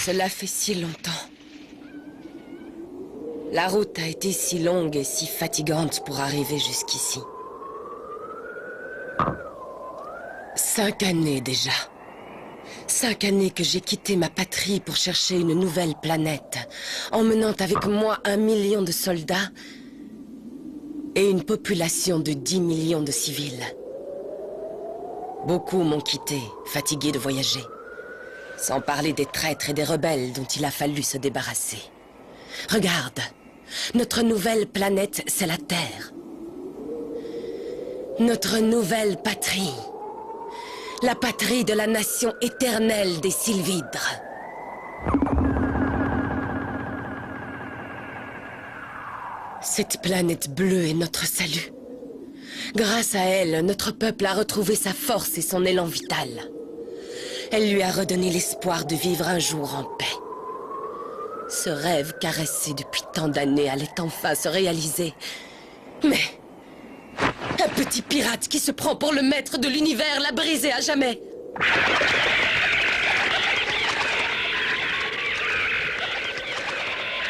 Cela fait si longtemps. La route a été si longue et si fatigante pour arriver jusqu'ici. 5 années déjà. 5 années que j'ai quitté ma patrie pour chercher une nouvelle planète, emmenant avec moi 1 million de soldats et une population de 10 millions de civils. Beaucoup m'ont quitté, fatigués de voyager. Sans parler des traîtres et des rebelles dont il a fallu se débarrasser. Regarde, notre nouvelle planète, c'est la Terre. Notre nouvelle patrie. La patrie de la nation éternelle des Sylvidres. Cette planète bleue est notre salut. Grâce à elle, notre peuple a retrouvé sa force et son élan vital. Elle lui a redonné l'espoir de vivre un jour en paix. Ce rêve caressé depuis tant d'années allait enfin se réaliser. Mais... un petit pirate qui se prend pour le maître de l'univers l'a brisé à jamais.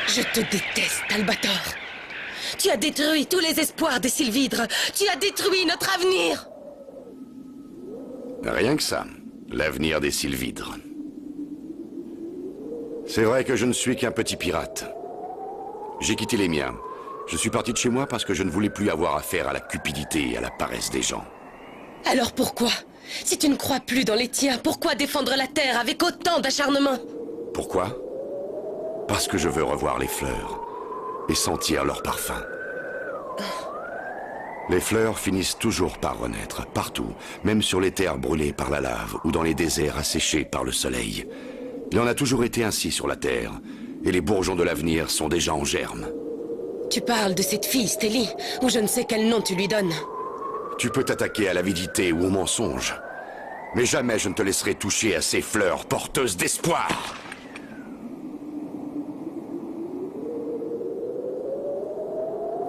Je te déteste, Albator. Tu as détruit tous les espoirs des Sylvidres. Tu as détruit notre avenir. Rien que ça. L'avenir des Sylvidres. C'est vrai que je ne suis qu'un petit pirate. J'ai quitté les miens. Je suis parti de chez moi parce que je ne voulais plus avoir affaire à la cupidité et à la paresse des gens. Alors pourquoi? Si tu ne crois plus dans les tiens, pourquoi défendre la Terre avec autant d'acharnement? Pourquoi? Parce que je veux revoir les fleurs et sentir leur parfum. Les fleurs finissent toujours par renaître, partout, même sur les terres brûlées par la lave ou dans les déserts asséchés par le soleil. Il en a toujours été ainsi sur la Terre, et les bourgeons de l'avenir sont déjà en germe. Tu parles de cette fille, Stélie, ou je ne sais quel nom tu lui donnes. Tu peux t'attaquer à l'avidité ou au mensonge, mais jamais je ne te laisserai toucher à ces fleurs porteuses d'espoir.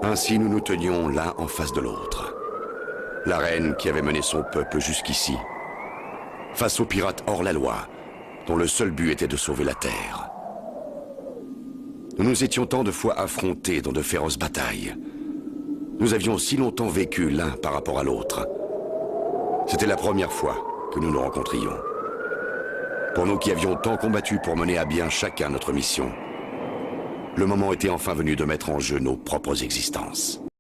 Ainsi nous nous tenions l'un en face de l'autre. La reine qui avait mené son peuple jusqu'ici, face aux pirates hors la loi, dont le seul but était de sauver la Terre. Nous nous étions tant de fois affrontés dans de féroces batailles. Nous avions si longtemps vécu l'un par rapport à l'autre. C'était la première fois que nous nous rencontrions. Pour nous qui avions tant combattu pour mener à bien chacun notre mission, le moment était enfin venu de mettre en jeu nos propres existences.